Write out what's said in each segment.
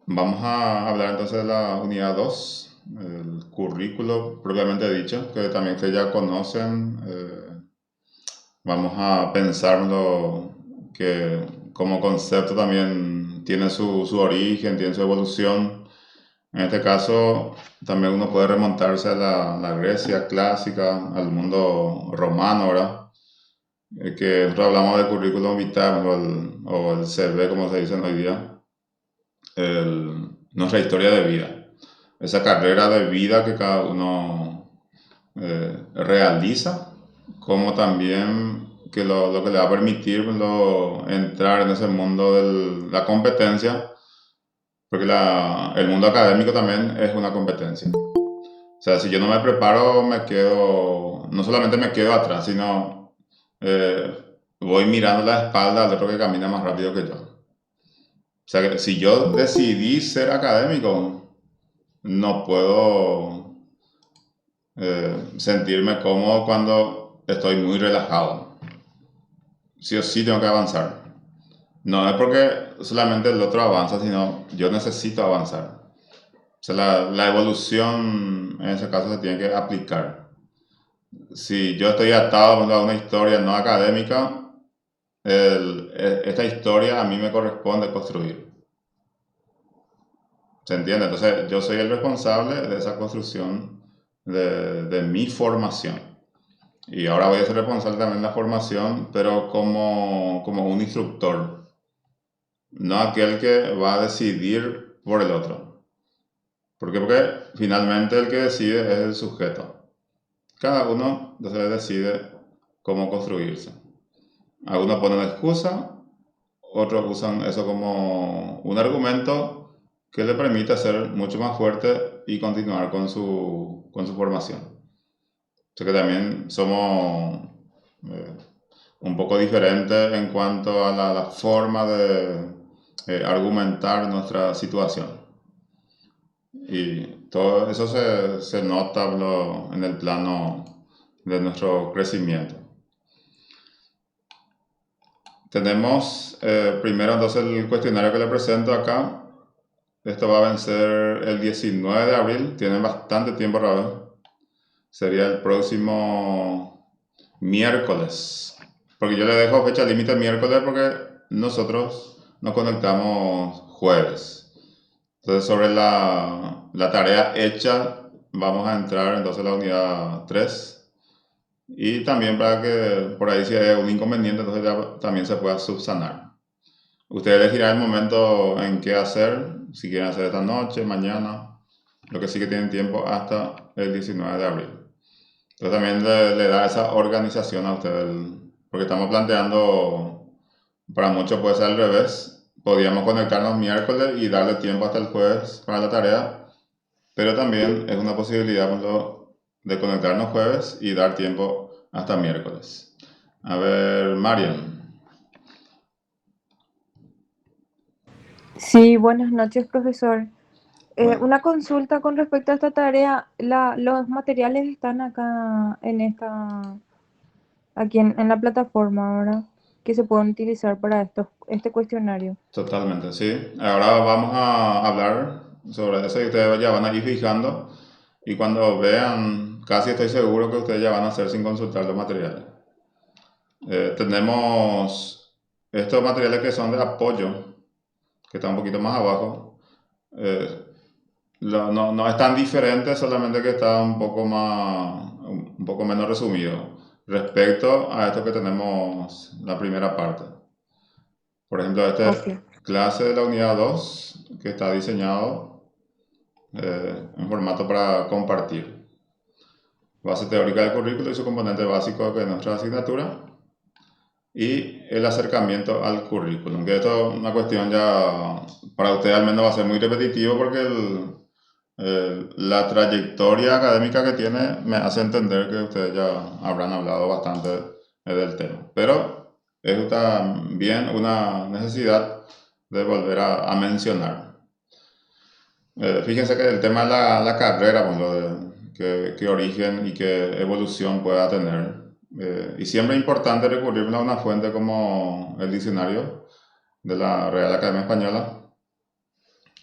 Vamos a hablar entonces de la unidad 2, el currículo propiamente dicho, que también ustedes ya conocen. Vamos a pensarlo que como concepto también tiene su origen, tiene su evolución. En este caso, también uno puede remontarse a la Grecia clásica, al mundo romano, ¿verdad? Que nosotros hablamos de currículum vitae o el CV, como se dice hoy día, nuestra historia de vida, esa carrera de vida que cada uno realiza, como también que lo que le va a permitir entrar en ese mundo de la competencia, porque el mundo académico también es una competencia. O sea, si yo no me preparo, no solamente me quedo atrás, sino voy mirando la espalda al otro que camina más rápido que yo. O sea, que si yo decidí ser académico, no puedo sentirme cómodo cuando estoy muy relajado. Sí o sí tengo que avanzar. No es porque solamente el otro avanza, sino yo necesito avanzar. O sea, la evolución en ese caso se tiene que aplicar. Si yo estoy atado a una historia no académica, esta historia a mí me corresponde construir. ¿Se entiende? Entonces yo soy el responsable de esa construcción de mi formación. Y ahora voy a ser responsable también de la formación, pero como un instructor, no aquel que va a decidir por el otro. ¿Por qué? Porque finalmente el que decide es el sujeto. Cada uno entonces decide cómo construirse. Algunos ponen excusa, otros usan eso como un argumento que le permite ser mucho más fuerte y continuar con su formación. O sea que también somos eh, un poco diferentes en cuanto a la forma de argumentar nuestra situación. Y todo eso se nota en el plano de nuestro crecimiento. Tenemos primero entonces el cuestionario que le presento acá. Esto va a vencer el 19 de abril, tienen bastante tiempo, Raúl. Sería el próximo miércoles. Porque yo le dejo fecha límite miércoles porque nosotros nos conectamos jueves. Entonces sobre la tarea hecha vamos a entrar entonces a la unidad 3. Y también para que por ahí si hay un inconveniente, entonces ya también se pueda subsanar. Usted elegirá el momento en qué hacer, si quieren hacer esta noche, mañana, lo que sí que tienen tiempo hasta el 19 de abril. Entonces también le da esa organización a usted, porque estamos planteando, para muchos puede ser al revés, podríamos conectarnos miércoles y darle tiempo hasta el jueves para la tarea, pero también es una posibilidad de conectarnos jueves y dar tiempo hasta miércoles. A ver, Marian. Sí, buenas noches, profesor. Bueno, Una consulta con respecto a esta tarea. Los materiales están acá en aquí en la plataforma, ahora que se pueden utilizar para este cuestionario. totalmente, sí. Ahora vamos a hablar sobre eso y ustedes ya van a ir fijando y cuando vean, casi estoy seguro que ustedes ya van a hacer sin consultar los materiales. Tenemos estos materiales que son de apoyo, que está un poquito más abajo. Eh, no es tan diferente, solamente que está un poco menos resumido respecto a esto que tenemos la primera parte. Por ejemplo, esta es Ok. clase de la unidad 2 que está diseñado en formato para compartir. Base teórica del currículo y su componente básico que es nuestra asignatura y el acercamiento al currículum. Que esto es una cuestión ya para usted al menos va a ser muy repetitivo porque la trayectoria académica que tiene me hace entender que ustedes ya habrán hablado bastante del tema. Pero es también una necesidad de volver a mencionar. Fíjense que el tema de la carrera, pues, qué origen y qué evolución pueda tener. Y siempre es importante recurrir a una fuente como el diccionario de la Real Academia Española,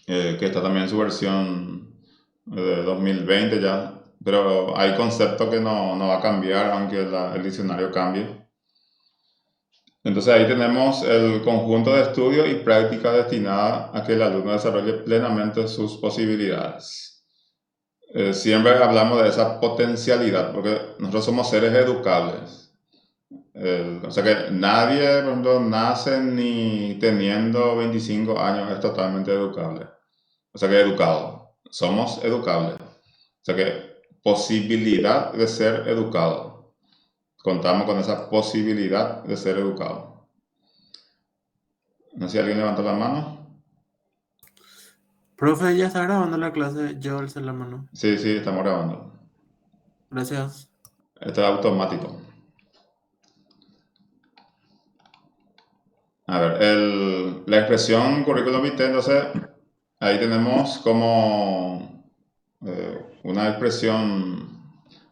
que está también en su versión de 2020 ya, pero hay conceptos que no va a cambiar aunque el diccionario cambie. Entonces ahí tenemos el conjunto de estudio y práctica destinada a que el alumno desarrolle plenamente sus posibilidades. Siempre hablamos de esa potencialidad, porque nosotros somos seres educables. O sea que nadie, por ejemplo, nace ni teniendo 25 años es totalmente educable. O sea que educado. Somos educables. O sea que posibilidad de ser educado. Contamos con esa posibilidad de ser educado. No sé si alguien levantó la mano. Profe, ya está grabando la clase, yo alcé la mano. Sí, sí, estamos grabando. Gracias. Esto es automático. A ver, la expresión currículum vitae, entonces, ahí tenemos como una expresión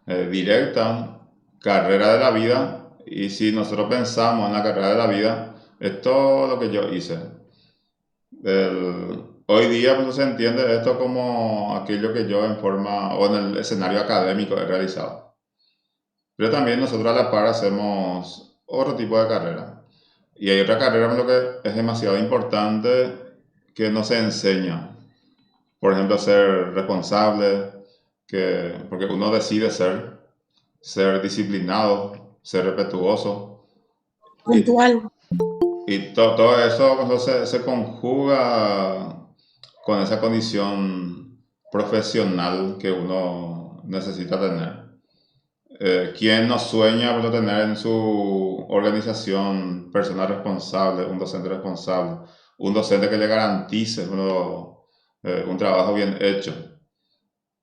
directa, carrera de la vida, y si nosotros pensamos en la carrera de la vida, es todo lo que yo hice. Hoy día pues, se entiende esto como aquello que yo en forma o en el escenario académico he realizado. Pero también nosotros a la par hacemos otro tipo de carrera. Y hay otra carrera por lo que es demasiado importante que no se enseña. Por ejemplo, ser responsable, porque uno decide ser disciplinado, ser respetuoso. Y, Puntual. y todo eso pues, se conjuga con esa condición profesional que uno necesita tener. ¿Quién no sueña por tener en su organización personal responsable, un docente que le garantice un trabajo bien hecho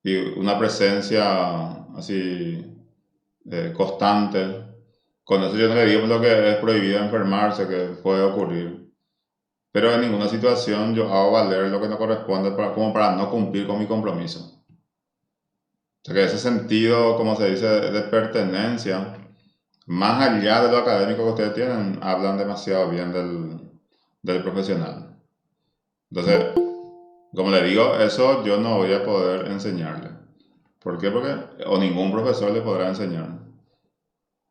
y una presencia así constante? Con eso yo no le digo lo que es prohibido enfermarse, que puede ocurrir, pero en ninguna situación yo hago valer lo que no corresponde como para no cumplir con mi compromiso. O sea que ese sentido, como se dice, de pertenencia, más allá de lo académico que ustedes tienen, hablan demasiado bien del profesional. Entonces, como le digo, eso yo no voy a poder enseñarle. ¿Por qué? Porque o ningún profesor le podrá enseñar.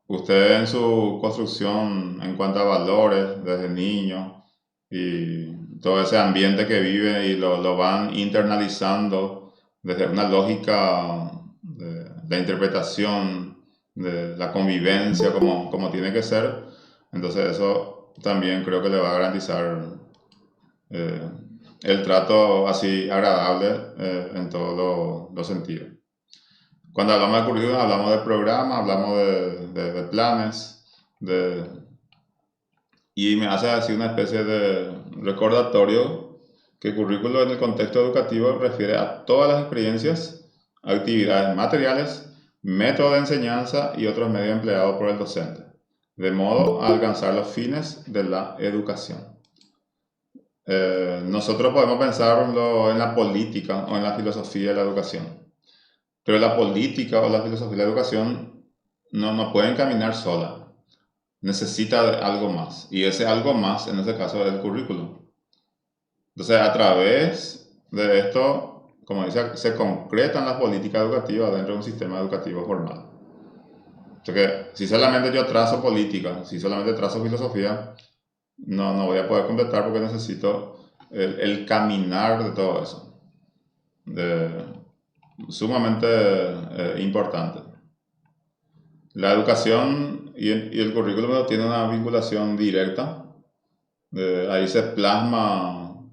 Usted en su construcción en cuanto a valores desde niño y todo ese ambiente que vive y lo van internalizando desde una lógica de interpretación de la convivencia como tiene que ser, entonces eso también creo que le va a garantizar eh, el trato así agradable en todos los sentidos. Cuando hablamos de currículum, hablamos de programas, hablamos de planes, y me hace así una especie de recordatorio que currículo en el contexto educativo refiere a todas las experiencias, actividades materiales, métodos de enseñanza y otros medios empleados por el docente, de modo a alcanzar los fines de la educación. Nosotros podemos pensar por ejemplo, en la política o en la filosofía de la educación. Pero la política o la filosofía de la educación no pueden caminar sola. Necesita de algo más. Y ese algo más, en ese caso, es el currículum. Entonces, a través de esto, como dice, se concretan las políticas educativas dentro de un sistema educativo formal. O sea que si solamente yo trazo política, si solamente trazo filosofía, no voy a poder completar porque necesito el caminar de todo eso. Sumamente importante. La educación y el currículum tienen una vinculación directa. Ahí se plasma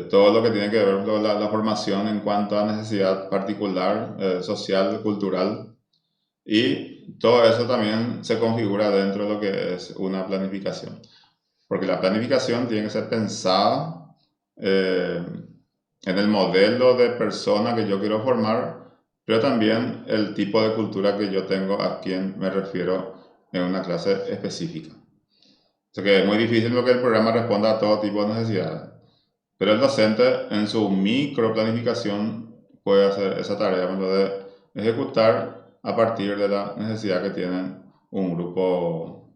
todo lo que tiene que ver con la formación en cuanto a necesidad particular, social, cultural. Y todo eso también se configura dentro de lo que es una planificación. Porque la planificación tiene que ser pensada en el modelo de persona que yo quiero formar, pero también el tipo de cultura que yo tengo a quien me refiero en una clase específica. O sea que es muy difícil lo que el programa responda a todo tipo de necesidades, pero el docente en su micro planificación puede hacer esa tarea de ejecutar a partir de la necesidad que tiene un grupo,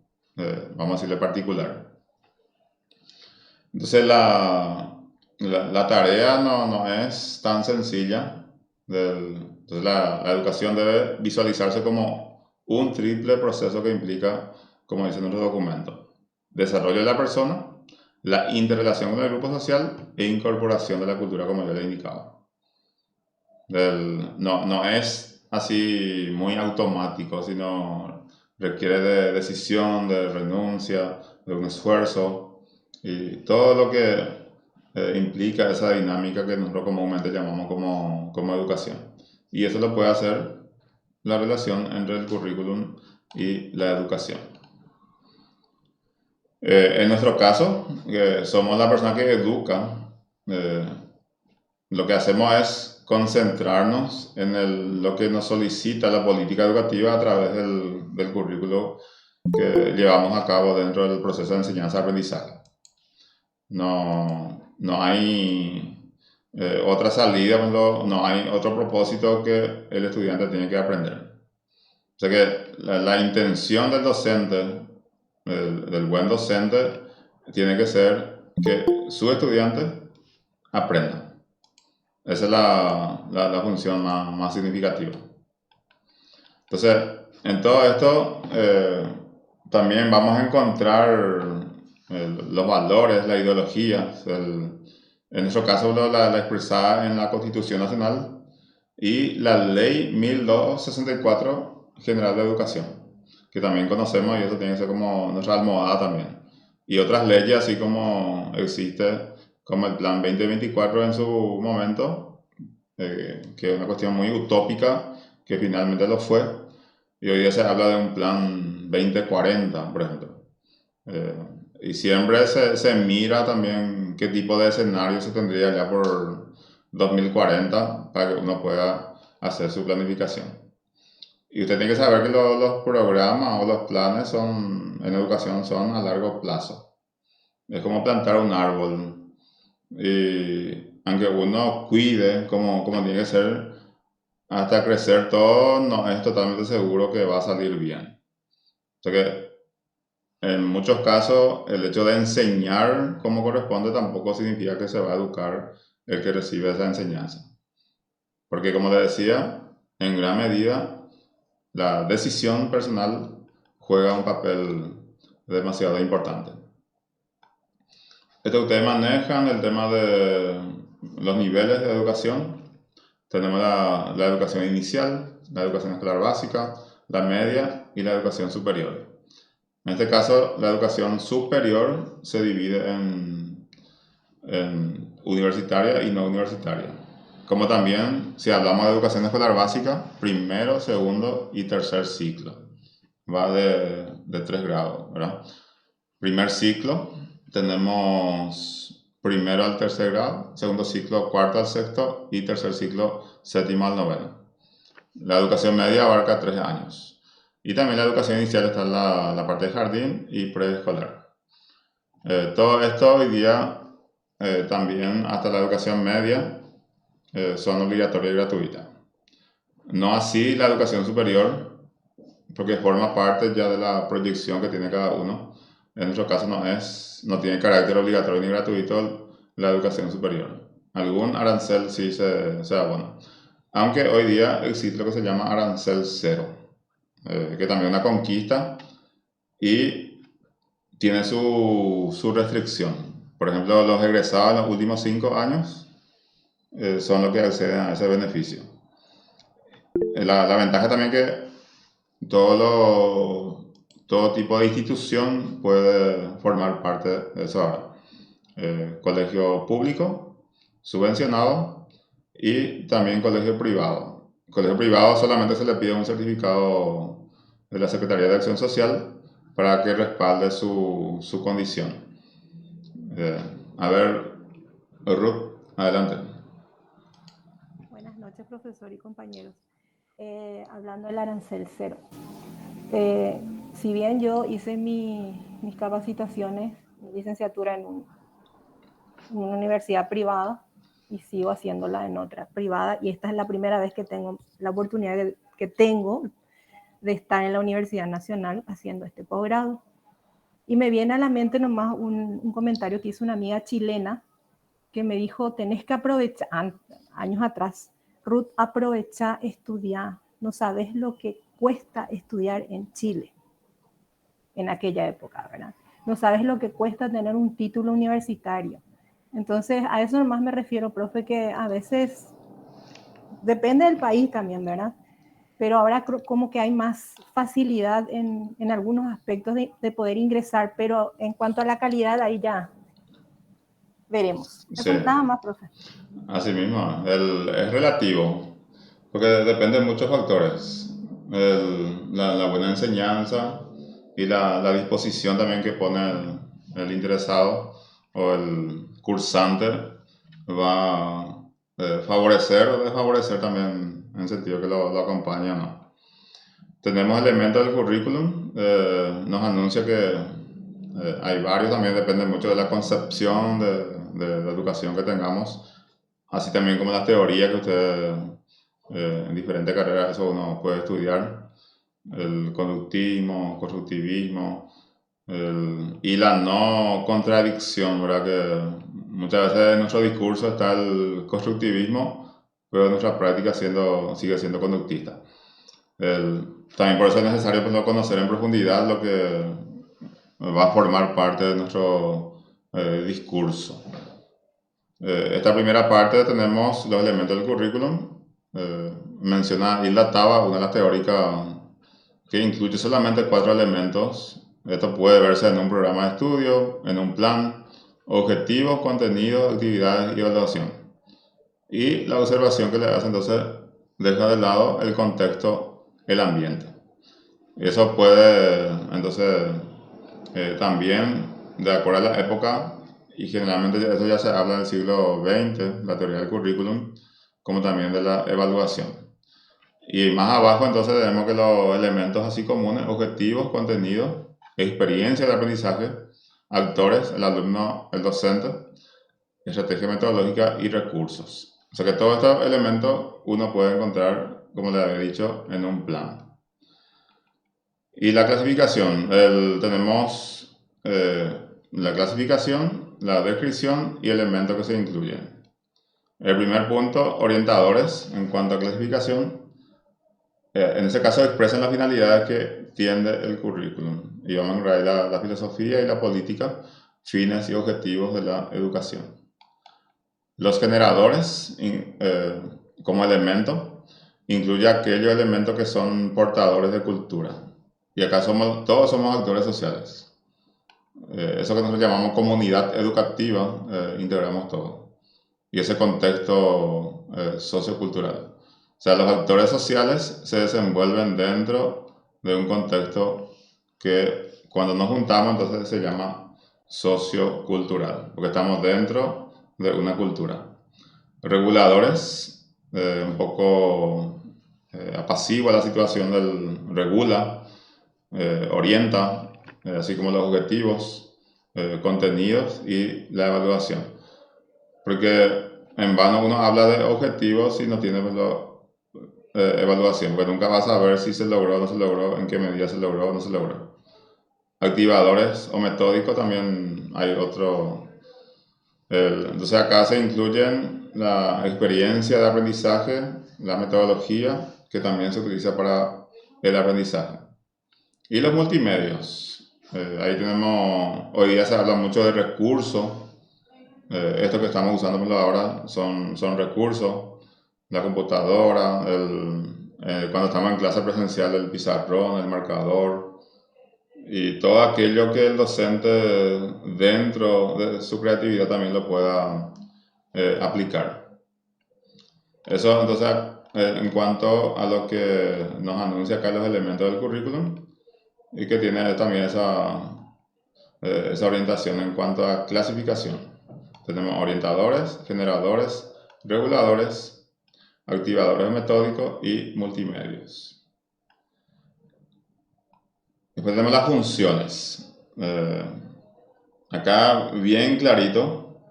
vamos a decirle particular. Entonces la tarea no es tan sencilla. Entonces la educación debe visualizarse como un triple proceso que implica, como dice nuestro documento, desarrollo de la persona, la interrelación con el grupo social e incorporación de la cultura, como ya le he indicado. No es así muy automático, sino requiere de decisión, de renuncia, de un esfuerzo y todo lo que implica esa dinámica que nosotros comúnmente llamamos como educación. Y eso lo puede hacer la relación entre el currículum y la educación. En nuestro caso, somos la persona que educa, lo que hacemos es concentrarnos en lo que nos solicita la política educativa a través del currículo que llevamos a cabo dentro del proceso de enseñanza-aprendizaje. No hay otra salida, no hay otro propósito que el estudiante tiene que aprender. O sea que la intención del docente, del buen docente, tiene que ser que su estudiante aprenda. Esa es la función más significativa. Entonces, en todo esto también vamos a encontrar los valores, la ideología, en nuestro caso la expresada en la Constitución Nacional y la Ley 1264 General de Educación, que también conocemos y eso tiene que ser como nuestra almohada también. Y otras leyes, así como existe como el Plan 2024 en su momento, que es una cuestión muy utópica, que finalmente lo fue, y hoy día se habla de un Plan 2040, por ejemplo. Y siempre se mira también qué tipo de escenario se tendría ya por 2040 para que uno pueda hacer su planificación. Y usted tiene que saber que los programas o los planes en educación son a largo plazo. Es como plantar un árbol. Y aunque uno cuide como tiene que ser, hasta crecer todo, no es totalmente seguro que va a salir bien. O sea que en muchos casos el hecho de enseñar como corresponde tampoco significa que se va a educar el que recibe esa enseñanza. Porque como le decía, en gran medida la decisión personal juega un papel demasiado importante. Ustedes manejan el tema de los niveles de educación. Tenemos la educación inicial, la educación escolar básica, la media y la educación superior. En este caso, la educación superior se divide en universitaria y no universitaria. Como también, si hablamos de educación escolar básica, primero, segundo y tercer ciclo. Va de 3 grados, ¿verdad? Primer ciclo, tenemos primero al tercer grado, segundo ciclo, cuarto al sexto y tercer ciclo, séptimo al noveno. La educación media abarca 3 años. Y también la educación inicial está en la parte de jardín y preescolar. Todo esto hoy día, también hasta la educación media, son obligatorias y gratuitas. No así la educación superior, porque forma parte ya de la proyección que tiene cada uno. En nuestro caso no tiene carácter obligatorio ni gratuito la educación superior. Algún arancel sí se abona. Aunque hoy día existe lo que se llama arancel cero, que también es una conquista y tiene su restricción. Por ejemplo, los egresados en los últimos 5 años son los que acceden a ese beneficio. La ventaja también es que todo tipo de institución puede formar parte de eso ahora. Colegio público, subvencionado y también colegio privado. Colegio privado solamente se le pide un certificado de la Secretaría de Acción Social para que respalde su condición. A ver, Ruth, adelante. Buenas noches, profesor y compañeros. Hablando del arancel cero. Si bien yo hice mis capacitaciones, mi licenciatura en una universidad privada y sigo haciéndola en otra privada, y esta es la primera vez que tengo la oportunidad que tengo de estar en la Universidad Nacional haciendo este posgrado. Y me viene a la mente nomás un comentario que hizo una amiga chilena que me dijo, tenés que aprovechar, años atrás, Ruth, aprovecha, estudiar. No sabes lo que cuesta estudiar en Chile en aquella época, ¿verdad? No sabes lo que cuesta tener un título universitario. Entonces, a eso nomás me refiero, profe, que a veces depende del país también, ¿verdad? Pero ahora como que hay más facilidad en algunos aspectos de poder ingresar, pero en cuanto a la calidad, ahí ya veremos. Sí, Eso nada más, profe. así mismo, es relativo, porque depende de muchos factores. La buena enseñanza y la disposición también que pone el interesado o el cursante va a favorecer o desfavorecer también en el sentido que lo acompaña o no. Tenemos elementos del currículum, nos anuncia que hay varios, también depende mucho de la concepción de la educación que tengamos, así también como las teorías que usted en diferentes carreras eso uno puede estudiar, el conductismo, constructivismo, y la no contradicción, ¿verdad? Que muchas veces en nuestro discurso está el constructivismo, pero en nuestra práctica sigue siendo conductista. También por eso es necesario pues, conocer en profundidad lo que va a formar parte de nuestro discurso. Esta primera parte tenemos los elementos del currículum. Menciona Hilda Taba, una de las teóricas que incluye solamente 4 elementos. Esto puede verse en un programa de estudio, en un plan, objetivos, contenidos, actividades y evaluación. Y la observación que le hace entonces deja de lado el contexto, el ambiente. Eso puede entonces también, de acuerdo a la época, y generalmente eso ya se habla del siglo XX, la teoría del currículum, como también de la evaluación. Y más abajo entonces tenemos que los elementos así comunes, objetivos, contenidos, experiencia de aprendizaje, actores, el alumno, el docente, estrategia metodológica y recursos. O sea que todos estos elementos uno puede encontrar, como les había dicho, en un plan. Y la clasificación, tenemos la clasificación, la descripción y elementos que se incluyen. El primer punto, orientadores en cuanto a clasificación. En ese caso expresan las finalidades que tiende el currículum. Y vamos a encontrar la filosofía y la política, fines y objetivos de la educación. Los generadores como elemento incluye aquellos elementos que son portadores de cultura. Y acá todos somos actores sociales. Eso que nosotros llamamos comunidad educativa, integramos todo. Y ese contexto sociocultural. O sea, los actores sociales se desenvuelven dentro de un contexto que cuando nos juntamos entonces se llama sociocultural, porque estamos dentro de una cultura. Reguladores, un poco apacigua la situación del regula, orienta, así como los objetivos, contenidos y la evaluación. Porque en vano uno habla de objetivos si no tiene evaluación, porque nunca vas a saber si se logró o no se logró, en qué medida se logró o no se logró. Activadores o metódicos también hay otro. Entonces acá se incluyen la experiencia de aprendizaje, la metodología que también se utiliza para el aprendizaje. Y los multimedios. Ahí tenemos, hoy día se habla mucho de recursos. Esto que estamos usando ahora son recursos. La computadora, cuando estamos en clase presencial, el pizarrón, el marcador y todo aquello que el docente dentro de su creatividad también lo pueda aplicar. Eso entonces en cuanto a lo que nos anuncia acá los elementos del currículum y que tiene también esa orientación en cuanto a clasificación. Tenemos orientadores, generadores, reguladores, activadores metódicos y multimedios. Después tenemos las funciones. Acá bien clarito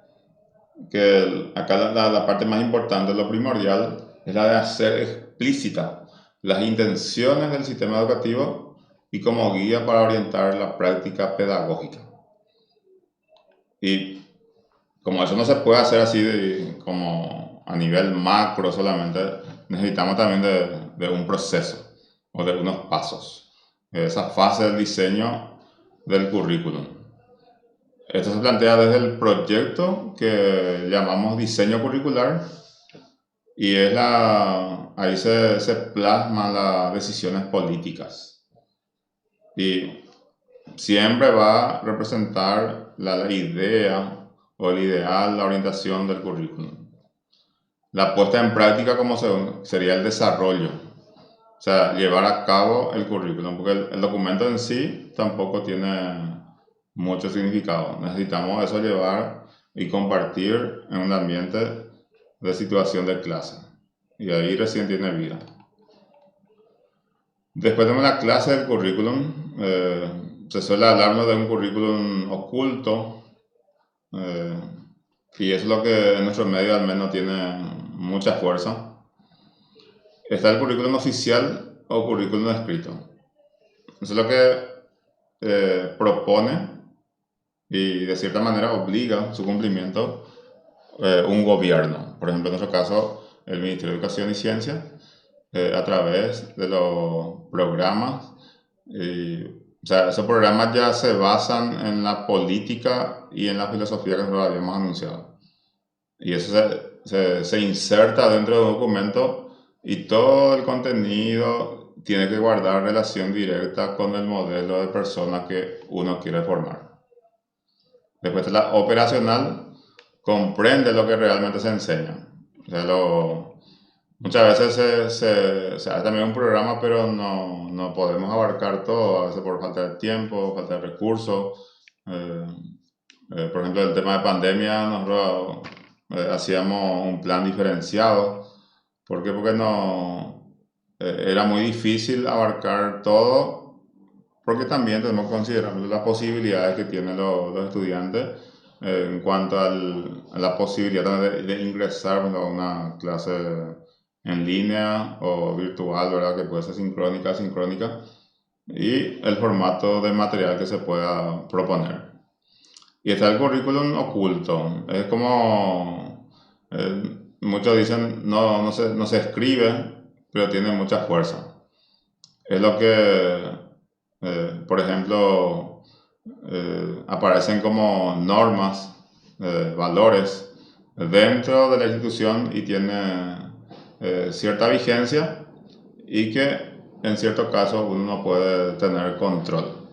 que acá la parte más importante, lo primordial, es la de hacer explícita las intenciones del sistema educativo y como guía para orientar la práctica pedagógica. Y como eso no se puede hacer así como a nivel macro solamente, necesitamos también de un proceso o de unos pasos. Esa fase del diseño del currículum. Esto se plantea desde el proyecto que llamamos diseño curricular y ahí se plasman las decisiones políticas. Y siempre va a representar la idea o el ideal, la orientación del currículum. La puesta en práctica como sería el desarrollo, o sea, llevar a cabo el currículum, porque el documento en sí tampoco tiene mucho significado. Necesitamos eso llevar y compartir en un ambiente de situación de clase. Y ahí recién tiene vida. Después tenemos la clase del currículum. Se suele hablarnos de un currículum oculto. Y es lo que en nuestro medio al menos tiene mucha fuerza. Está el currículum oficial o currículum escrito. Eso es lo que propone y de cierta manera obliga su cumplimiento un gobierno. Por ejemplo, en nuestro caso, el Ministerio de Educación y Ciencia, a través de los programas. O sea, esos programas ya se basan en la política y en la filosofía que nosotros habíamos anunciado. Y eso se inserta dentro de un documento y todo el contenido tiene que guardar relación directa con el modelo de persona que uno quiere formar. Después de la operacional, comprende lo que realmente se enseña. O sea, muchas veces se hace también un programa, pero no podemos abarcar todo, a veces por falta de tiempo, falta de recursos. Por ejemplo, el tema de pandemia, nosotros hacíamos un plan diferenciado. ¿Por qué? Porque era muy difícil abarcar todo, porque también tenemos que considerar las posibilidades que tienen los estudiantes en cuanto a la posibilidad de ingresar a una clase en línea o virtual, ¿verdad? Que puede ser sincrónica, asincrónica, y el formato de material que se pueda proponer. Y está el currículum oculto. Es como, muchos dicen, no se escribe, pero tiene mucha fuerza. Es lo que, por ejemplo, aparecen como normas, valores dentro de la institución y tiene cierta vigencia y que en cierto caso uno no puede tener control.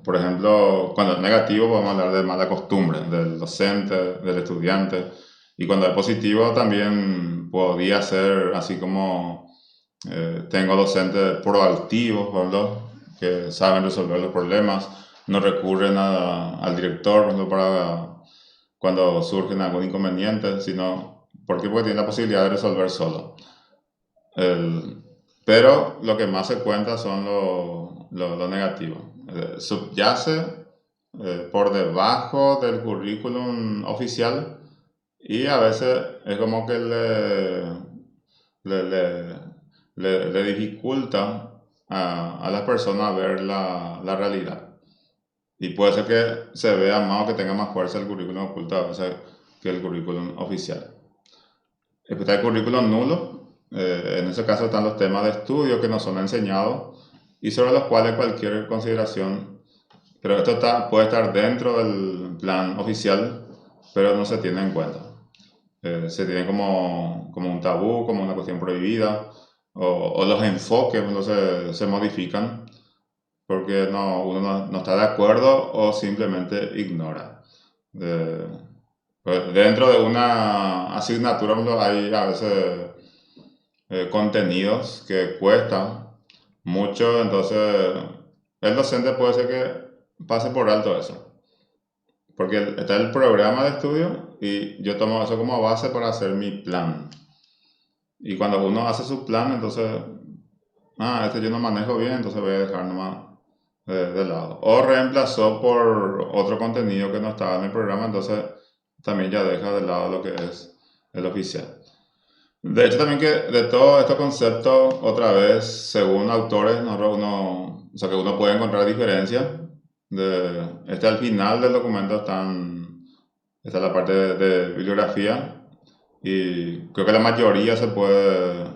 Por ejemplo, cuando es negativo podemos hablar de mala costumbre del docente, del estudiante, y cuando es positivo también podría ser así como tengo docentes proactivos, ¿verdad? Que saben resolver los problemas, no recurren al director, ¿verdad? Para cuando surgen algún inconveniente, sino porque tienen la posibilidad de resolver solo. Pero lo que más se cuenta son lo negativo. Subyace por debajo del currículum oficial y a veces es como que le dificulta a las personas ver la realidad. Y puede ser que se vea más o que tenga más fuerza el currículum oculto a veces que el currículum oficial. Después está el currículum nulo. En ese caso están los temas de estudio que nos son enseñados y sobre los cuales cualquier consideración, pero esto puede estar dentro del plan oficial, pero no se tiene en cuenta. Se tiene como un tabú, como una cuestión prohibida, o los enfoques se modifican porque uno no está de acuerdo o simplemente ignora. Dentro de una asignatura hay a veces contenidos que cuestan mucho, entonces el docente puede ser que pase por alto eso, porque está el programa de estudio y yo tomo eso como base para hacer mi plan. Y cuando uno hace su plan, entonces, yo no manejo bien, entonces voy a dejar nomás de lado. O reemplazó por otro contenido que no estaba en el programa, entonces también ya deja de lado lo que es el oficial. De hecho, también que de todos estos conceptos, otra vez, según autores, que uno puede encontrar diferencias. Al final del documento están Esta es la parte de bibliografía y creo que la mayoría se puede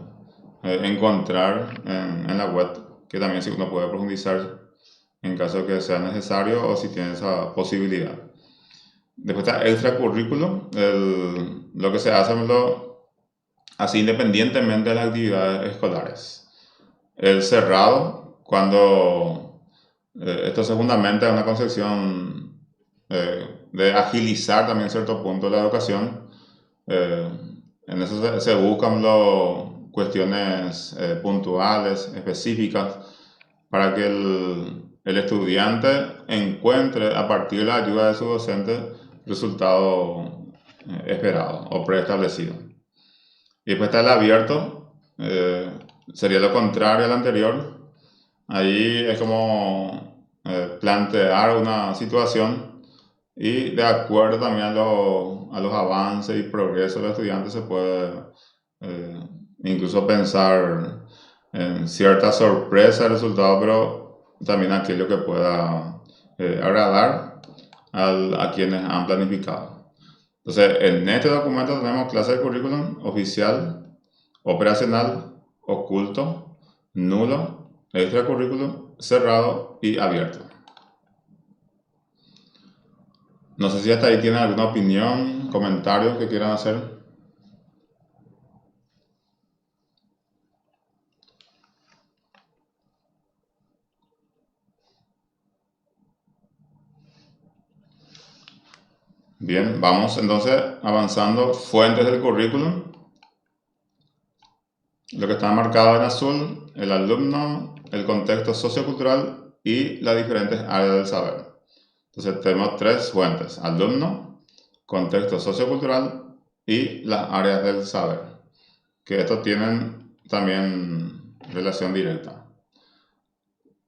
encontrar en la web, que también sí uno puede profundizar en caso de que sea necesario o si tiene esa posibilidad. Después está extracurrículo, lo que se hace así independientemente de las actividades escolares. El cerrado, cuando esto se fundamenta en una concepción de agilizar también cierto punto la educación, en eso se buscan cuestiones puntuales, específicas, para que el estudiante encuentre a partir de la ayuda de su docente resultado esperado o preestablecido. Y después está el abierto, sería lo contrario al anterior. Ahí es como plantear una situación y de acuerdo también a los avances y progresos de los estudiantes se puede incluso pensar en cierta sorpresa del resultado, pero también aquello que pueda agradar a quienes han planificado. Entonces, en este documento tenemos clase de currículum oficial, operacional, oculto, nulo, extracurrículum, cerrado y abierto. No sé si hasta ahí tienen alguna opinión, comentarios que quieran hacer. Bien, vamos entonces avanzando. Fuentes del currículum. Lo que está marcado en azul, el alumno, el contexto sociocultural y las diferentes áreas del saber. Entonces tenemos tres fuentes: alumno, contexto sociocultural y las áreas del saber, que estos tienen también relación directa.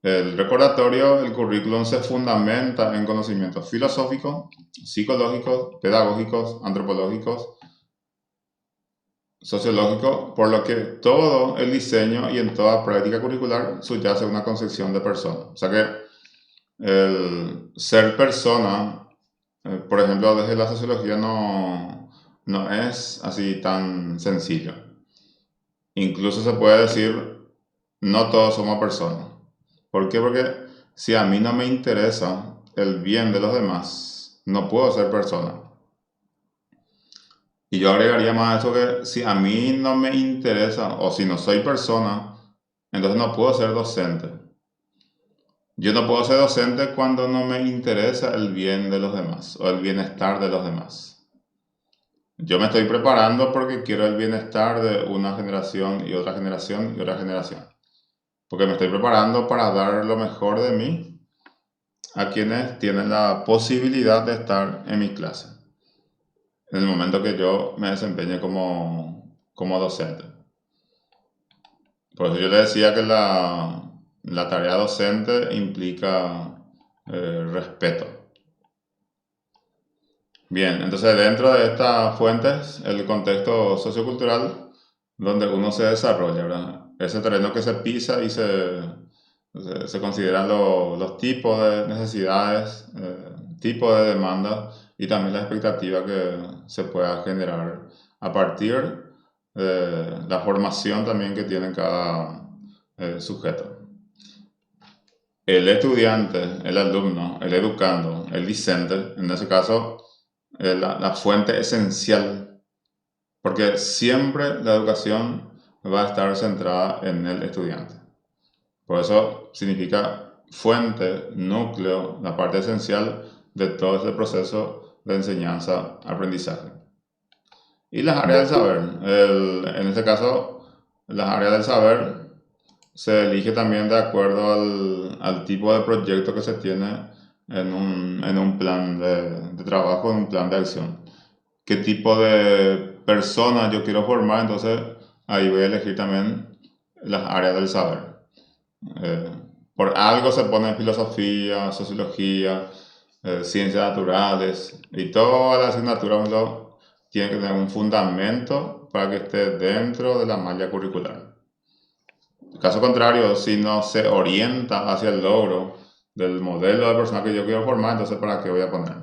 El recordatorio, el currículum se fundamenta en conocimientos filosóficos, psicológicos, pedagógicos, antropológicos, sociológicos, por lo que todo el diseño y en toda práctica curricular subyace una concepción de persona. O sea que el ser persona, por ejemplo, desde la sociología no es así tan sencillo. Incluso se puede decir, no todos somos personas. ¿Por qué? Porque si a mí no me interesa el bien de los demás, no puedo ser persona. Y yo agregaría más a eso que si a mí no me interesa o si no soy persona, entonces no puedo ser docente. Yo no puedo ser docente cuando no me interesa el bien de los demás o el bienestar de los demás. Yo me estoy preparando porque quiero el bienestar de una generación y otra generación y otra generación. Porque me estoy preparando para dar lo mejor de mí a quienes tienen la posibilidad de estar en mi clase, en el momento que yo me desempeñe como docente. Por eso yo le decía que la tarea docente implica respeto. Bien, entonces dentro de estas fuentes, el contexto sociocultural, donde uno se desarrolla, ¿verdad? Ese terreno que se pisa y se consideran los tipos de necesidades, tipos de demandas y también la expectativa que se pueda generar a partir de la formación también que tiene cada sujeto. El estudiante, el alumno, el educando, el discente, en ese caso, la fuente esencial, porque siempre la educación va a estar centrada en el estudiante. Por eso significa fuente, núcleo, la parte esencial de todo este proceso de enseñanza-aprendizaje. Y las áreas del saber. En este caso, las áreas del saber se elige también de acuerdo al tipo de proyecto que se tiene en un plan de trabajo, en un plan de acción. ¿Qué tipo de persona yo quiero formar? Entonces, ahí voy a elegir también las áreas del saber. Por algo se pone filosofía, sociología, ciencias naturales y todas las asignaturas tienen que tener un fundamento para que esté dentro de la malla curricular. Caso contrario, si no se orienta hacia el logro del modelo de persona que yo quiero formar, entonces ¿para qué voy a poner?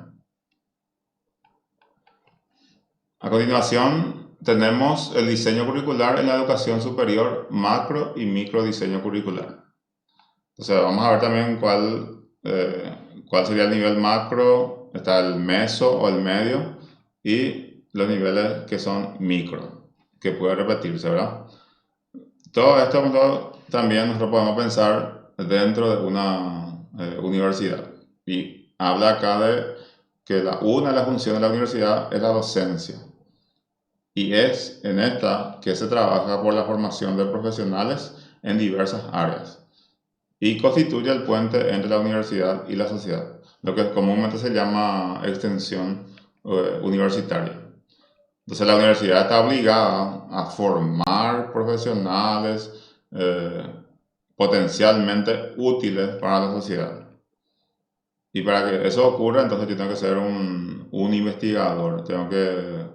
A continuación, tenemos el diseño curricular en la educación superior, macro y micro diseño curricular. Entonces, vamos a ver también cuál sería el nivel macro, está el meso o el medio, y los niveles que son micro, que puede repetirse, ¿verdad? Todo esto también nosotros podemos pensar dentro de una universidad. Y habla acá de que una de las funciones de la universidad es la docencia. Y es en esta que se trabaja por la formación de profesionales en diversas áreas y constituye el puente entre la universidad y la sociedad, lo que comúnmente se llama extensión universitaria. Entonces la universidad está obligada a formar profesionales potencialmente útiles para la sociedad. Y para que eso ocurra, entonces yo tengo que ser un investigador, tengo que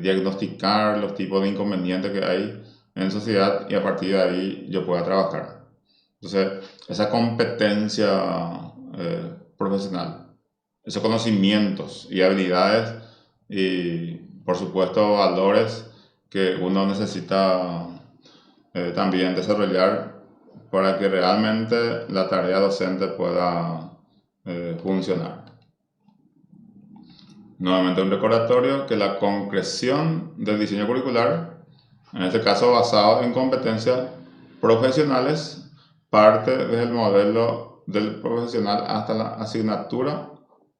diagnosticar los tipos de inconvenientes que hay en sociedad y a partir de ahí yo pueda trabajar. Entonces, esa competencia profesional, esos conocimientos y habilidades y, por supuesto, valores que uno necesita también desarrollar para que realmente la tarea docente pueda funcionar. Nuevamente un recordatorio que la concreción del diseño curricular, en este caso basado en competencias profesionales, parte desde el modelo del profesional hasta la asignatura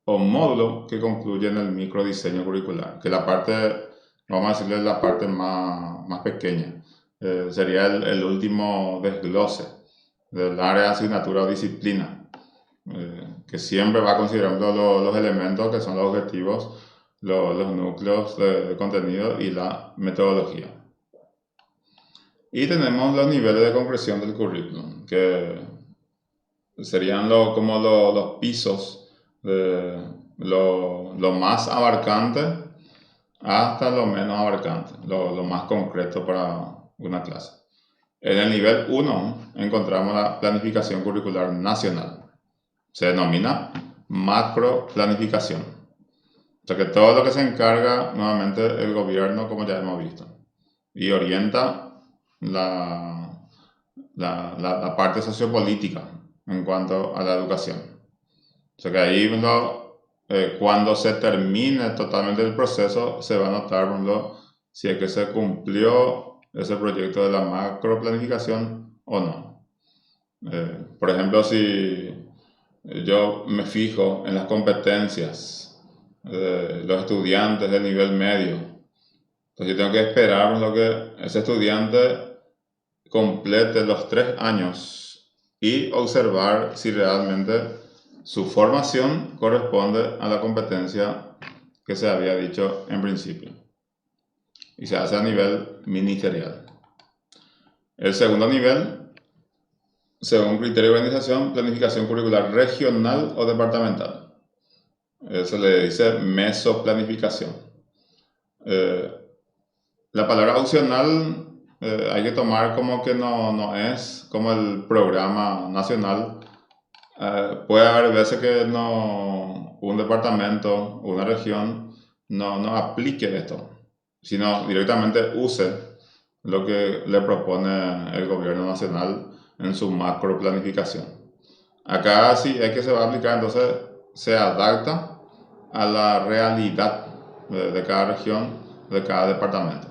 o módulo que concluye en el microdiseño curricular, que la parte, vamos a decirle la parte más pequeña, sería el último desglose del área de asignatura o disciplina, que siempre va considerando los elementos que son los objetivos, los núcleos de contenido y la metodología. Y tenemos los niveles de concreción del currículum, que serían como los pisos, lo más abarcante hasta lo menos abarcante, lo más concreto para una clase. En el nivel 1 encontramos la planificación curricular nacional. Se denomina macro planificación. O sea que todo lo que se encarga nuevamente el gobierno, como ya hemos visto, y orienta la parte sociopolítica en cuanto a la educación. O sea que ahí cuando se termine totalmente el proceso se va a notar, por ejemplo, si es que se cumplió ese proyecto de la macro planificación o no. Por ejemplo, si yo me fijo en las competencias de los estudiantes del nivel medio, entonces yo tengo que esperar lo que ese estudiante complete los 3 años y observar si realmente su formación corresponde a la competencia que se había dicho en principio. Y se hace a nivel ministerial. El segundo nivel, según criterio de organización, planificación curricular regional o departamental. Se le dice mesoplanificación. La palabra opcional hay que tomar como que no es como el programa nacional. Puede haber veces que un departamento o una región no aplique esto, sino directamente use lo que le propone el gobierno nacional en su macro planificación. Acá sí es que se va a aplicar, entonces se adapta a la realidad de cada región, de cada departamento.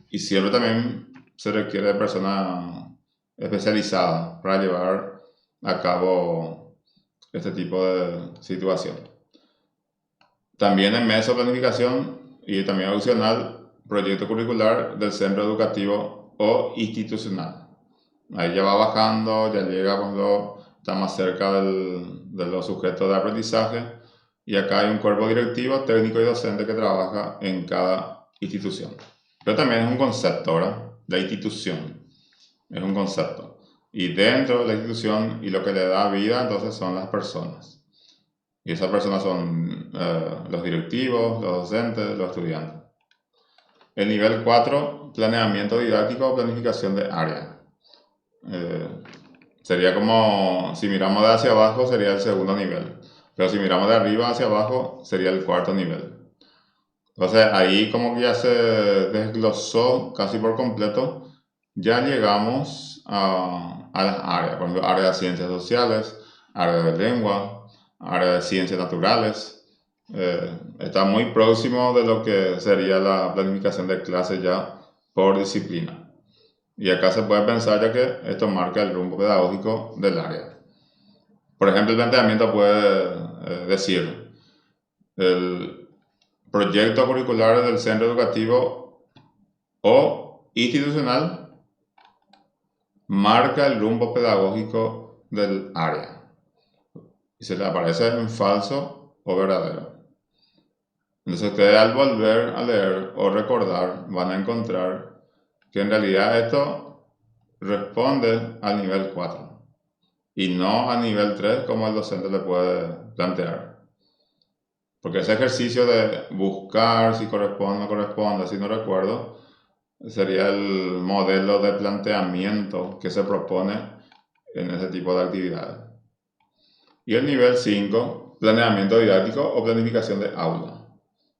Y siempre también se requiere de personas especializadas para llevar a cabo este tipo de situación. También en mesoplanificación y también opcional, proyecto curricular del centro educativo o institucional. Ahí ya va bajando, ya llega cuando está más cerca de los sujetos de aprendizaje y acá hay un cuerpo directivo, técnico y docente que trabaja en cada institución. Pero también es un concepto, ¿verdad? La institución es un concepto. Y dentro de la institución y lo que le da vida entonces son las personas. Y esas personas son los directivos, los docentes, los estudiantes. El nivel 4, planeamiento didáctico o planificación de área. Sería como, si miramos de hacia abajo sería el segundo nivel, pero si miramos de arriba hacia abajo sería el cuarto nivel. Entonces ahí como que ya se desglosó casi por completo. Ya llegamos a las áreas, por ejemplo, área de ciencias sociales, área de lengua, área de ciencias naturales. Está muy próximo de lo que sería la planificación de clases ya por disciplina. Y acá se puede pensar ya que esto marca el rumbo pedagógico del área. Por ejemplo, el planteamiento puede decir, el proyecto curricular del centro educativo o institucional marca el rumbo pedagógico del área. Y se le aparece en falso o verdadero. Entonces ustedes al volver a leer o recordar van a encontrar que en realidad esto responde al nivel 4 y no a nivel 3 como el docente le puede plantear. Porque ese ejercicio de buscar si corresponde o no corresponde, si no recuerdo, sería el modelo de planteamiento que se propone en ese tipo de actividades. Y el nivel 5, planeamiento didáctico o planificación de aula.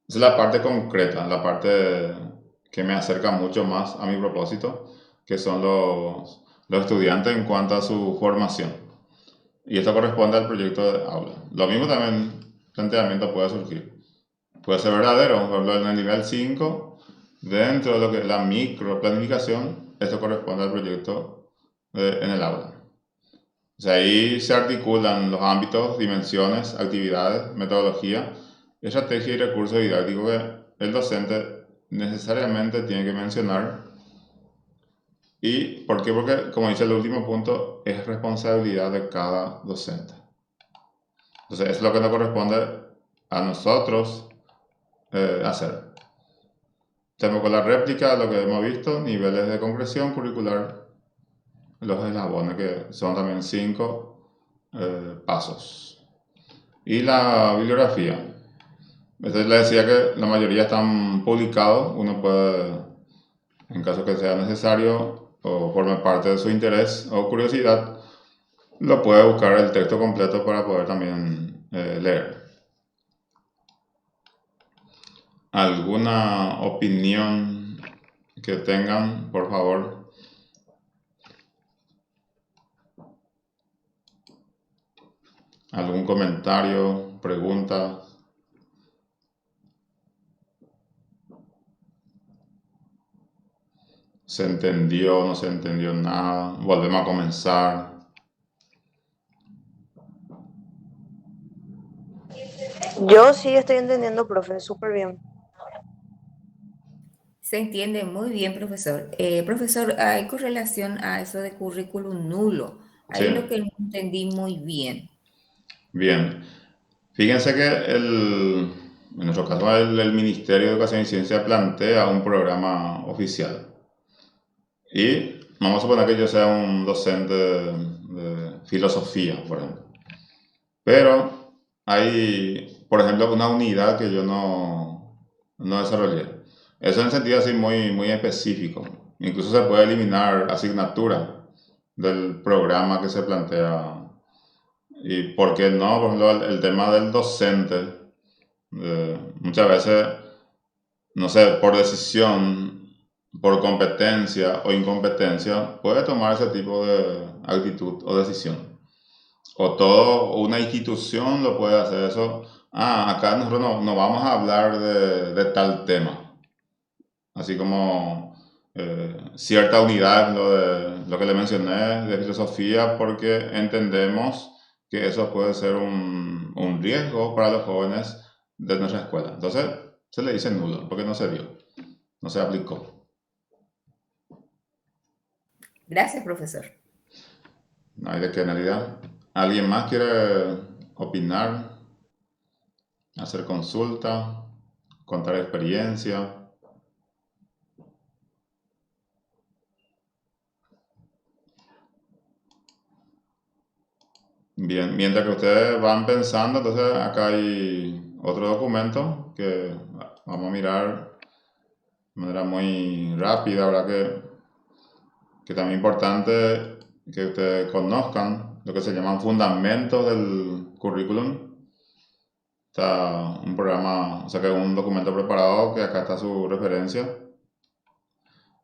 Esa es la parte concreta, la parte que me acerca mucho más a mi propósito, que son los estudiantes en cuanto a su formación. Y esto corresponde al proyecto de aula. Lo mismo también planteamiento puede surgir. Puede ser verdadero, por ejemplo, en el nivel 5, dentro de lo que es la micro planificación, esto corresponde al proyecto en el aula. O sea, ahí se articulan los ámbitos, dimensiones, actividades, metodología, estrategia y recursos didácticos que el docente necesariamente tiene que mencionar. ¿Y por qué? Porque, como dice el último punto, es responsabilidad de cada docente. Entonces, es lo que nos corresponde a nosotros hacer. Tenemos con la réplica, lo que hemos visto, niveles de concreción curricular, los eslabones, que son también 5 pasos. Y la bibliografía. Entonces le decía que la mayoría están publicados, uno puede, en caso que sea necesario o forme parte de su interés o curiosidad, lo puede buscar el texto completo para poder también leer. ¿Alguna opinión que tengan, por favor? ¿Algún comentario, pregunta? ¿Se entendió? ¿No se entendió nada? Volvemos a comenzar. Yo sí estoy entendiendo, profe, súper bien. Se entiende muy bien, profesor. Profesor, hay con relación a eso de currículum nulo. Sí, Ahí lo que no entendí muy bien. bien. Fíjense que en nuestro caso el Ministerio de Educación y Ciencia plantea un programa oficial. Y vamos a suponer que yo sea un docente de filosofía, por ejemplo. Pero hay, por ejemplo, una unidad que yo no desarrollé. Eso en sentido así muy específico. Incluso se puede eliminar asignatura del programa que se plantea. ¿Y por qué no? Por ejemplo, el tema del docente, muchas veces, no sé, por decisión, por competencia o incompetencia, puede tomar ese tipo de actitud o decisión. O todo, una institución lo puede hacer eso. Acá nosotros no vamos a hablar de tal tema. Así como cierta unidad, lo que le mencioné de filosofía, porque entendemos que eso puede ser un riesgo para los jóvenes de nuestra escuela. Entonces se le dice nulo, porque no se dio, no se aplicó. Gracias, profesor. No hay de qué en realidad. ¿Alguien más quiere opinar, hacer consulta, contar experiencia? Bien, mientras que ustedes van pensando, entonces acá hay otro documento que vamos a mirar de manera muy rápida, ¿verdad? Que también es importante que ustedes conozcan lo que se llaman fundamentos del currículum. Está un programa, o sea que un documento preparado que acá está su referencia.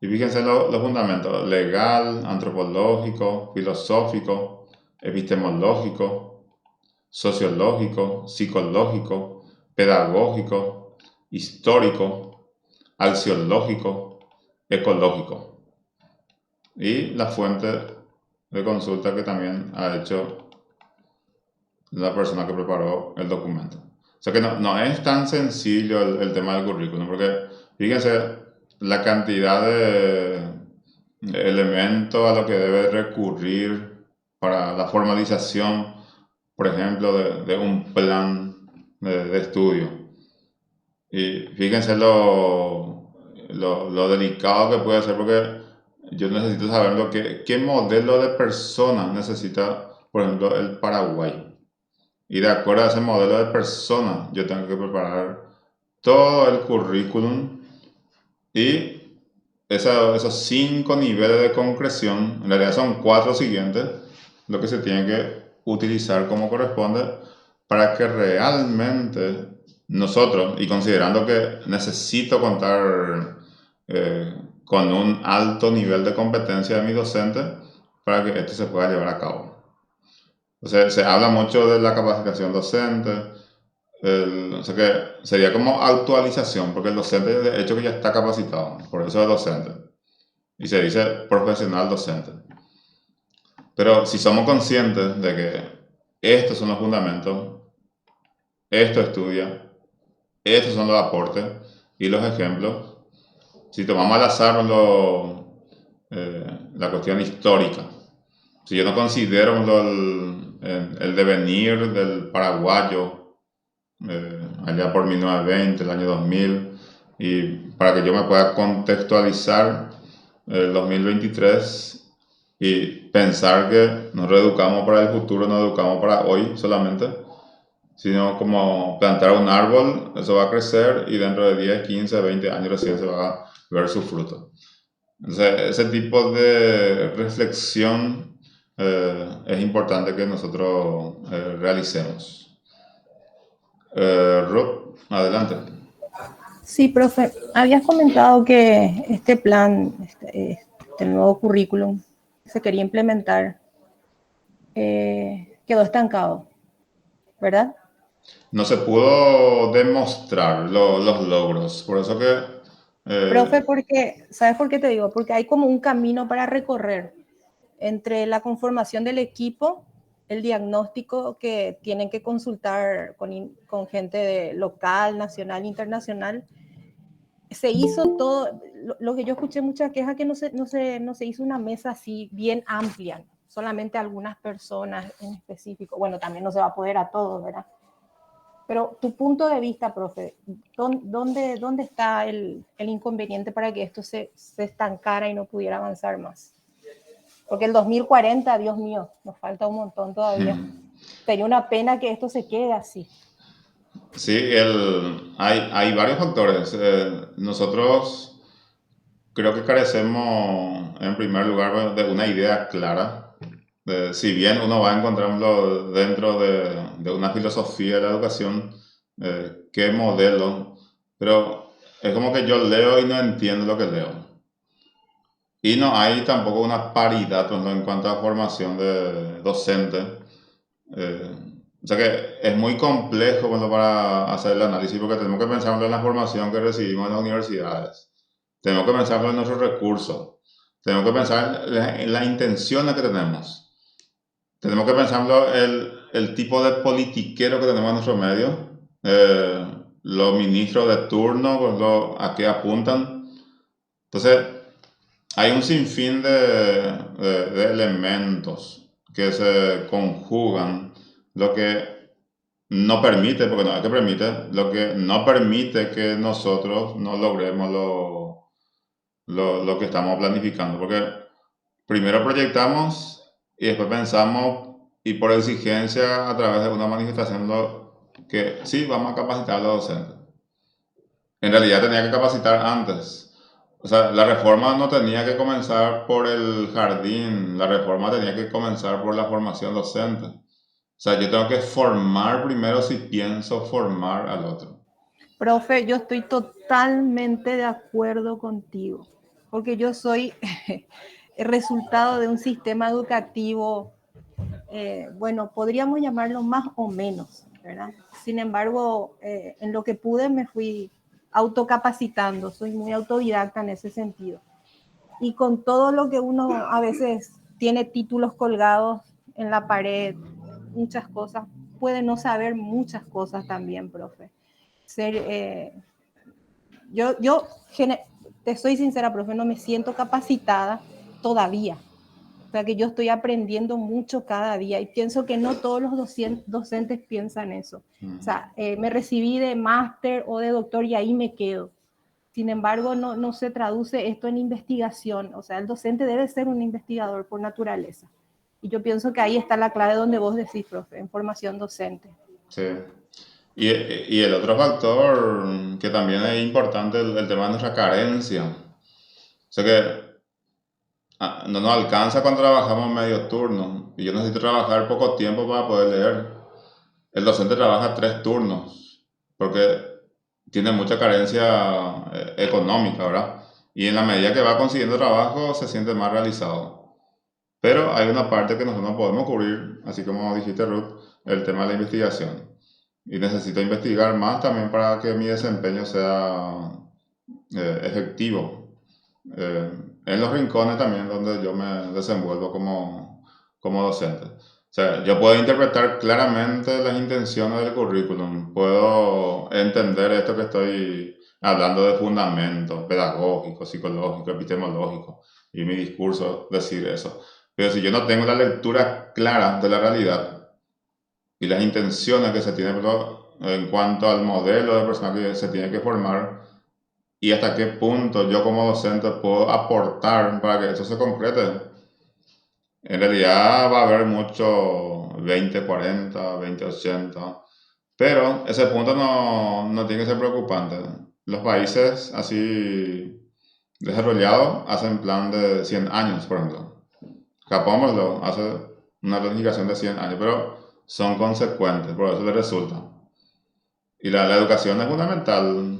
Y fíjense los fundamentos: legal, antropológico, filosófico, epistemológico, sociológico, psicológico, pedagógico, histórico, axiológico, ecológico. Y la fuente de consulta que también ha hecho la persona que preparó el documento. O sea que no es tan sencillo el tema del currículum, porque fíjense la cantidad de elementos a los que debe recurrir para la formalización, por ejemplo, de un plan de estudio. Y fíjense lo delicado que puede ser, porque yo necesito saber qué modelo de persona necesita, por ejemplo, el Paraguay. Y de acuerdo a ese modelo de persona, yo tengo que preparar todo el currículum y esos 5 niveles de concreción, en realidad son 4 siguientes, lo que se tiene que utilizar como corresponde para que realmente nosotros, y considerando que necesito contar con un alto nivel de competencia de mi docente para que esto se pueda llevar a cabo. O sea, se habla mucho de la capacitación docente, o sea que sería como actualización, porque el docente de hecho que ya está capacitado, por eso es docente. Y se dice profesional docente. Pero si somos conscientes de que estos son los fundamentos, esto estudia, estos son los aportes y los ejemplos, si tomamos al azar la cuestión histórica, si yo no considero el devenir del paraguayo allá por 1920, el año 2000, y para que yo me pueda contextualizar el 2023 y pensar que nos reeducamos para el futuro, nos educamos para hoy solamente, sino como plantar un árbol, eso va a crecer y dentro de 10, 15, 20 años recién se va a ver su fruto. Entonces, ese tipo de reflexión es importante que nosotros realicemos. Ruth, adelante. Sí, profe, habías comentado que este plan, este nuevo currículum que se quería implementar, quedó estancado, ¿verdad? No se pudo demostrar los logros, por eso que... Profe, ¿sabes por qué te digo? Porque hay como un camino para recorrer entre la conformación del equipo, el diagnóstico que tienen que consultar con gente local, nacional, internacional. Se hizo todo, lo que yo escuché muchas quejas que no se hizo una mesa así bien amplia, solamente algunas personas en específico. Bueno, también no se va a poder a todos, ¿verdad? Pero tu punto de vista, profe, ¿dónde está el inconveniente para que esto se estancara y no pudiera avanzar más? Porque el 2040, Dios mío, nos falta un montón todavía. Sería una pena que esto se quede así. Sí, hay varios factores. Nosotros creo que carecemos, en primer lugar, de una idea clara. Si bien uno va a encontrarlo dentro de una filosofía de la educación, qué modelo, pero es como que yo leo y no entiendo lo que leo. Y no hay tampoco una paridad, por ejemplo, en cuanto a formación de docente. O sea que es muy complejo para hacer el análisis, porque tenemos que pensar en la formación que recibimos en las universidades. Tenemos que pensar en nuestros recursos. Tenemos que pensar en la intención que tenemos. Tenemos que pensar el tipo de politiquero que tenemos en nuestro medio. Los ministros de turno, pues, a qué apuntan. Entonces, hay un sinfín de elementos que se conjugan, lo que no permite, porque no es que permite, lo que no permite que nosotros no logremos lo que estamos planificando. Porque primero proyectamos y después pensamos, y por exigencia a través de una manifestación, que sí, vamos a capacitar a los docentes. En realidad tenía que capacitar antes. O sea, la reforma no tenía que comenzar por el jardín, la reforma tenía que comenzar por la formación docente. sea, yo tengo que formar primero si pienso formar al otro. Profe, yo estoy totalmente de acuerdo contigo, porque yo soy el resultado de un sistema educativo, bueno, podríamos llamarlo más o menos, ¿verdad? Sin embargo, en lo que pude me fui autocapacitando, soy muy autodidacta en ese sentido. Y con todo lo que uno a veces tiene títulos colgados en la pared, muchas cosas, puede no saber muchas cosas también, profe. Ser, yo te soy sincera, profe, no me siento capacitada todavía. O sea que yo estoy aprendiendo mucho cada día y pienso que no todos los docentes piensan eso. O sea, me recibí de máster o de doctor y ahí me quedo. Sin embargo, no se traduce esto en investigación. O sea, el docente debe ser un investigador por naturaleza. Y yo pienso que ahí está la clave donde vos decís, profe, en formación docente. Sí. Y el otro factor que también es importante, el tema de nuestra carencia. O sea que no nos alcanza cuando trabajamos medio turno y yo necesito trabajar poco tiempo para poder leer. El docente trabaja 3 turnos porque tiene mucha carencia económica, ¿verdad? Y en la medida que va consiguiendo trabajo se siente más realizado. Pero hay una parte que nosotros no podemos cubrir, así como dijiste Ruth, el tema de la investigación. Y necesito investigar más también para que mi desempeño sea efectivo. En los rincones también donde yo me desenvuelvo como docente. O sea, yo puedo interpretar claramente las intenciones del currículum, puedo entender esto que estoy hablando de fundamentos pedagógicos, psicológicos, epistemológicos, y mi discurso decir eso. Pero si yo no tengo la lectura clara de la realidad y las intenciones que se tienen en cuanto al modelo de persona que se tiene que formar, y hasta qué punto yo como docente puedo aportar para que eso se concrete. En realidad va a haber mucho 20-40, 20-80, pero ese punto no tiene que ser preocupante. Los países así desarrollados hacen plan de 100 años, por ejemplo. Japón pues, hace una planificación de 100 años, pero son consecuentes, por eso les resulta. Y la educación es fundamental.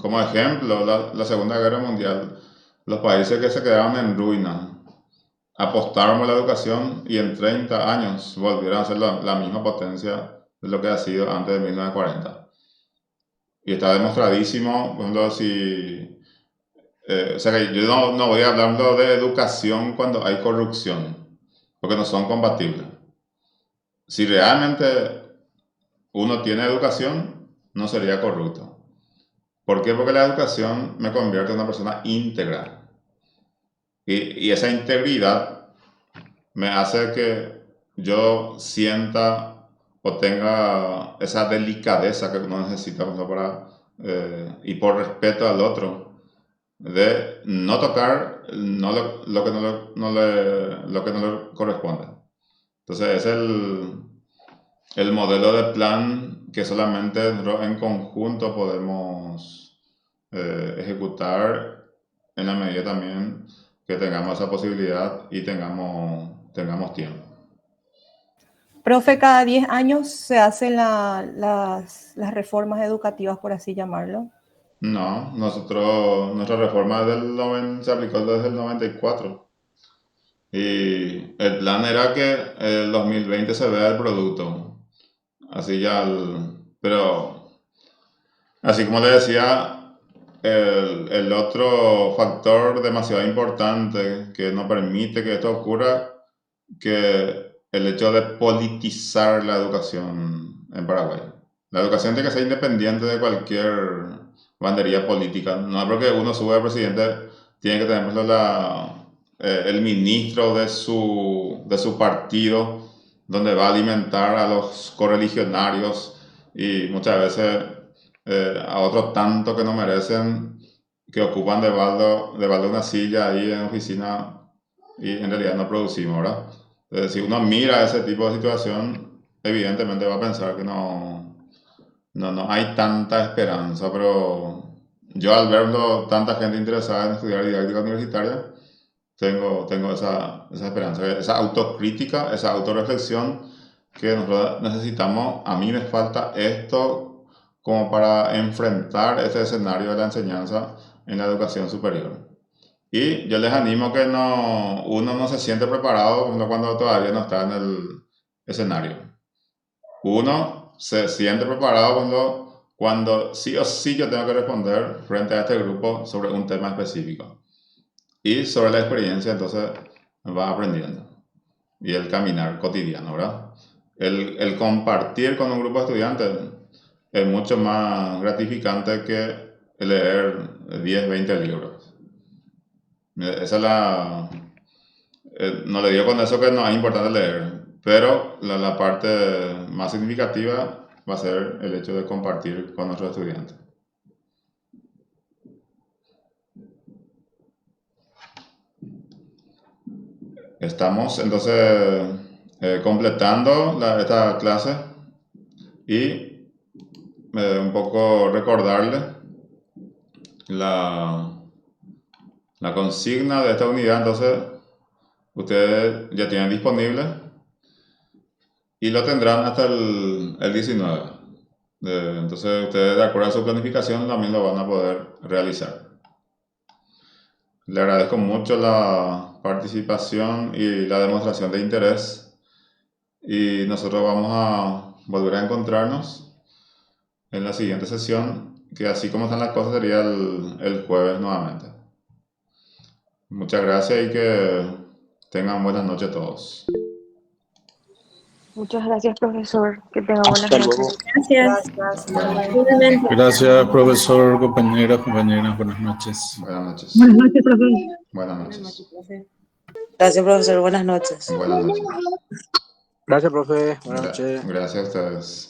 Como ejemplo, la Segunda Guerra Mundial, los países que se quedaron en ruina apostaron por la educación y en 30 años volvieron a ser la misma potencia de lo que ha sido antes de 1940. Y está demostradísimo, por ejemplo, o sea que yo no voy hablando de educación cuando hay corrupción, porque no son compatibles. Si realmente uno tiene educación, no sería corrupto. ¿Por qué? Porque la educación me convierte en una persona íntegra. Y esa integridad me hace que yo sienta o tenga esa delicadeza que uno necesita y por respeto al otro, de no tocar lo que lo que no le corresponde. Entonces es el modelo de plan que solamente en conjunto podemos ejecutar en la medida también que tengamos esa posibilidad y tengamos tiempo. Profe, cada 10 años se hacen las reformas educativas, por así llamarlo. No, nuestra reforma se aplicó desde el 94. Y el plan era que el 2020 se vea el producto. Así ya, pero así como le decía, el otro factor demasiado importante que no permite que esto ocurra, que el hecho de politizar la educación en Paraguay. La educación tiene que ser independiente de cualquier bandería política. No es porque uno sube al presidente, tiene que tener por ejemplo, el ministro de su partido, donde va a alimentar a los correligionarios y muchas veces a otros tanto que no merecen, que ocupan de balde una silla ahí en oficina y en realidad no producimos, ¿verdad? Entonces, si uno mira ese tipo de situación, evidentemente va a pensar que no hay tanta esperanza, pero yo al ver tanta gente interesada en estudiar didáctica universitaria, tengo esa esperanza, esa autocrítica, esa autorreflexión que nosotros necesitamos, a mí me falta esto como para enfrentar este escenario de la enseñanza en la educación superior. Y yo les animo que uno no se siente preparado cuando todavía no está en el escenario. Uno se siente preparado cuando sí o sí yo tengo que responder frente a este grupo sobre un tema específico. Y sobre la experiencia, entonces, va aprendiendo. Y el caminar cotidiano, ¿verdad? El compartir con un grupo de estudiantes es mucho más gratificante que leer 10, 20 libros. Esa es no le digo con eso que no es importante leer, pero la parte más significativa va a ser el hecho de compartir con nuestros estudiantes. Estamos entonces completando esta clase y un poco recordarle la consigna de esta unidad. Entonces ustedes ya tienen disponible y lo tendrán hasta el 19. Entonces ustedes, de acuerdo a su planificación, también lo van a poder realizar. Le agradezco mucho la participación y la demostración de interés, y nosotros vamos a volver a encontrarnos en la siguiente sesión, que así como están las cosas sería el jueves nuevamente. Muchas gracias y que tengan buenas noches todos. Muchas gracias, profesor. Que tenga buenas Hasta luego. noches. Gracias. Gracias. Igualmente. Gracias, profesor, compañeras, compañeras. Buenas noches. Buenas noches. Buenas noches, profe. Buenas Buenas noches. noches, profe. Gracias, profesor. Buenas noches. Buenas noches. Gracias, profe. Buenas noches. Gracias a ustedes.